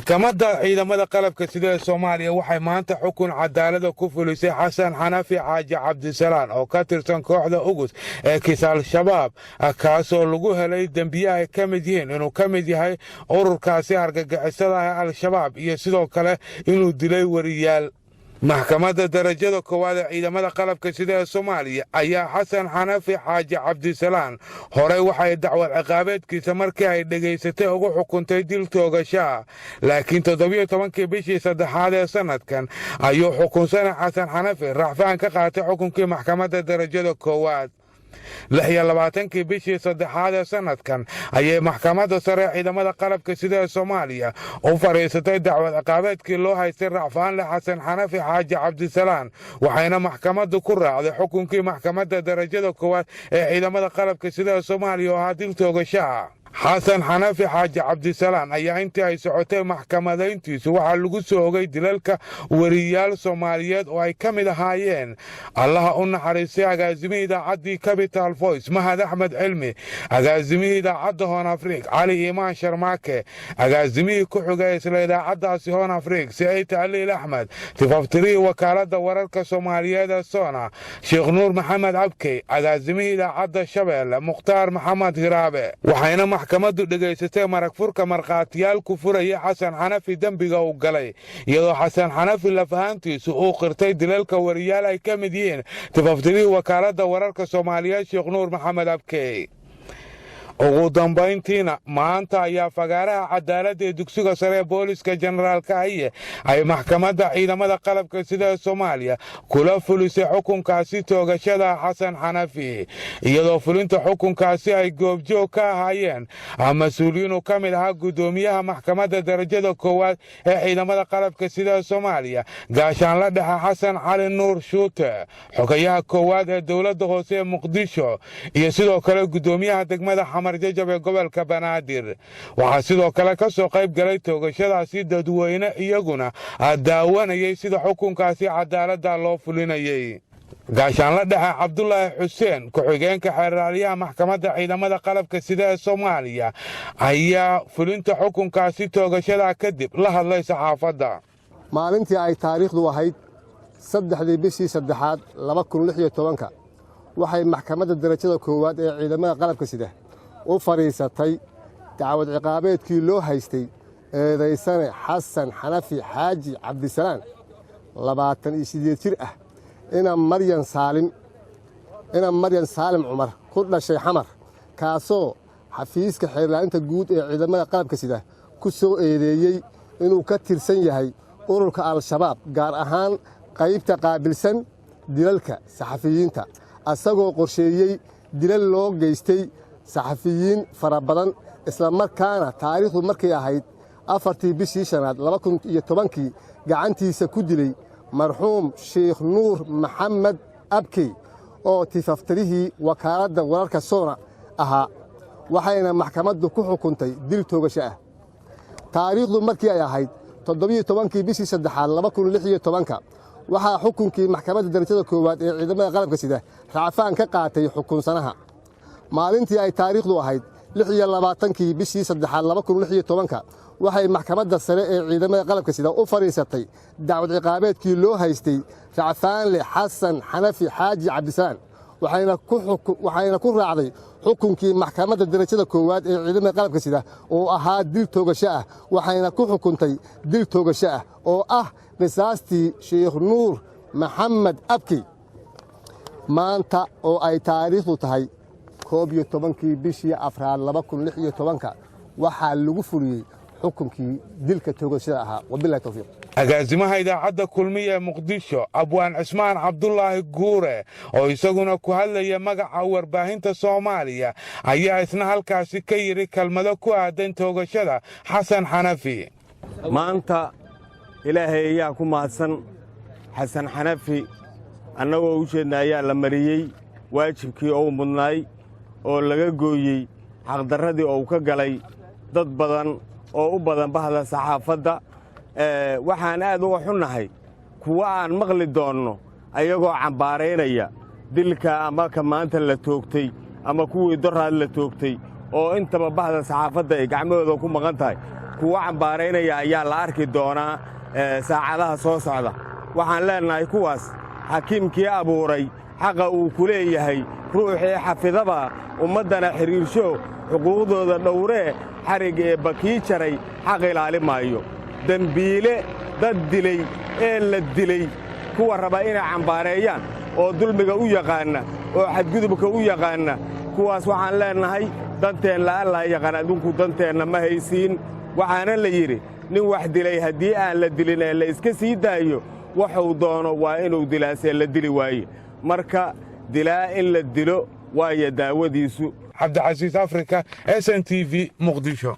maxkamadda ciidamada qalabka sida Soomaaliya waxay maanta xukun cadaalad ku fulisay Xasan Xanafi Xaaji Cabdisalaan oo ka tirsan kooxda Ugus ee Kisaal Shabaab kaasoo lagu helay dambiyo ay ka mid yihiin inuu ka mid yahay ururkaasi argagixisada Al-Shabaab iyo sidoo kale inuu dilay wariyaal. maxkamadda darajada koowaad ee ciidamada qalabka sida Soomaaliya ayaa Xasan Xanafi Xaaji Cabdisalaan horey waxay dacwad ciqaabeedkiisa markii ay dhageysatay ugu xukuntay dil toogasho laakiin 17 bishii saddexaad ee sanadkan ayuu xukunsanay Xasan Xanafi racfaan ka qaatay xukunkii maxkamadda darajada koowaad 26 bishii saddexaad ee sanadkan ayay maxkamadda sare ciidamada qalabka sida Soomaaliya u fariisatay dacwad ciqaabeedkii loo haystay racfaan leh Xasan Xanafi Xaaji Cabdisalaan waxayna maxkamaddu ku raacday xukunkii maxkamadda darajada koowaad ee ciidamada qalabka sida Soomaaliya oo ahaa dil toogasho. Xasan Xanafi Xaaji Cabdisalaan ayaa intii ay socotay maxkamadayntiisu waxaa lagu soo ogay dilalka wariyaal Soomaaliyeed oo ay ka mid ahaayeen allaha u naxariistay agaasimihii idaacaddii Capital Voice Mahad Axmed Cilmi, agaasimihii idaacadda Hoon Afrika Cali Imaan Sharmaake, agaasimihii ku xigay isla idaacaddaasi Hoon Afrika Saciid Taliil Axmed, tifaftirihii wakaaladda wararka Soomaaliyeed ee Soona Sheekh Nuur Maxamed Abkey, agaasimihii idaacadda Shabeelle Mukhtaar Maxamed Hiraabe. waxayna maxkamaddu dhageysatay marag furka markhaatiyaal ku furaya Xasan Xanafi dambiga uu galay iyadoo Xasan Xanafi lafahantiisu uu qirtay dilalka wariyaal ay ka mid yihiin tifaftirihii wakaaladda wararka Soomaaliyeed Sheekh Nuur Maxamed Abkey. ugu dambayntiina maanta ayaa fagaaraha cadaaladda ee dugsiga sare ee booliska generaalka haye ay maxkamadda ciidamada qalabka sida Soomaaliya kula fulisay xukunkaasi toogashada Xasan Xanafi iyadoo fulinta xukunkaasi ay goobjoog ka ahaayeen mas'uuliyiin ka mid ah gudoomiyaha maxkamadda darajada koowaad ee ciidamada qalabka sida Soomaaliya gaashaanle dhexe Xasan Cali Nuur Shuute xogayaha koowaad ee dowladda hoose ee Muqdisho iyo sidoo kale gudoomiyaha degmada Jajab gobolka Banaadir. waxaa sidoo kale ka soo qayb galay toogashadaasi dadweyne iyaguna daawanayay sida xukunkaasi cadaaladda loo fulinayay. gaashaanle dhexe Cabdullaahi Xuseen ku-xigeenka xeeraryaha maxkamadda ciidamada qalabka sida Soomaaliya ayaa fulinta xukunkaasi toogashada kadib la hadlay saxaafadda. maalintii ay taariikhdu ahayd 3 bishii saddexaad 2016 waxay maxkamadda darajada koowaad ee ciidamada qalabka sida u fariisatay dacwad ciqaabeedkii loo haystay eedaysane Xasan Xanafi Xaaji Cabdisalaan 28 jir ah ina Maryan Saalim Cumar ku dhashay Xamar kaasoo xafiiska xeerlaainta guud ee ciidamada qalabka sida ku soo eedeeyay inuu ka tirsan yahay ururka Al-Shabaab gaar ahaan qaybta qaabilsan dilalka saxafiyiinta asagoo qorsheeyay dilal loo geystay saxafiyiin fara badan isla markaana taariikhdu markay ahayd 4 bishii shanaad 2010 gacantiisa ku dilay marxuum Sheekh Nuur Maxamed Abkey oo tifaftirihii wakaaladda wararka Soona ahaa waxayna maxkamaddu ku xukuntay dil toogasho ah. taariikhdu markii ay ahayd 17 bishii saddexaad 2016 waxaa xukunkii maxkamadda darajada koowaad ee ciidamada qalabka sida racfaan ka qaatay xukunsanaha. maalintii ay taariikhdu ahayd 26 bishii saddexaad 2016 waxay maxkamadda sare ee ciidamada qalabka sida u fariisatay dacwad ciqaabeedkii loo haystay racfaan leh Xasan Xanafi Xaaji Cabdisalaan waxayna ku raacday xukunkii maxkamadda darajada koowaad ee ciidamada qalabka sida oo ahaa dil toogasho ah waxayna ku xukuntay dil toogasho ah oo ah qisaastii Sheekh Nuur Maxamed Abkey. maanta oo ay taariikhdu tahay 11 bishii afraad 2016 waxaa lagu fuliyey xukunkii dilka toogashada ahaa. wabillahi tawfiiq. agaasimaha idaacadda kulmiye ee Muqdisho Abwaan Cismaan Cabdullaahi Guure oo isaguna ku hadlaya magaca warbaahinta Soomaaliya ayaa isna halkaasi ka yiri kelmado ku aadan toogashada Xasan Xanafi. maanta ilaahay ayaa ku mahadsan Xasan Xanafi annagoo u jeedna ayaa la mariyey waajibkii uu mudnaay oo laga gooyey xaqdarradii uu ka galay dad badan oo u badan bahda saxaafadda. waxaan aad uga xunnahay kuwa aan maqli doonno ayagoo cambaaraynaya dilka ama ka maanta la toogtay ama kuwii doraad la toogtay oo intaba bahda saxaafadda ay gacmahooda ku maqan tahay kuwa cambaaraynaya ayaa la arki doonaa saacadaha soo socda waxaan leenahay kuwaas xakiimkii abuuray xaqa uu ku leeyahay ruuxii xafidaba ummaddana xidhiirsho xuquuqdooda dhowree xarig ee bakii jaray xaq ilaali maayo dembiile dad dilay ee la dilay kuwa raba inay cambaareeyaan oo dulmiga u yaqaanna oo xadgudubka u yaqaanna kuwaas waxaan leenahay danteenna allah yaqaan adinku danteenna ma haysiin waxaana la yidhi nin wax dilay haddii aan la dilin ee la iska sii daayo wuxuu doono waa inuu dilaasee la dili waaye marka dilaa in la dilo waayo daawadiisu cabdicasiis afrika SNTV muqdisho.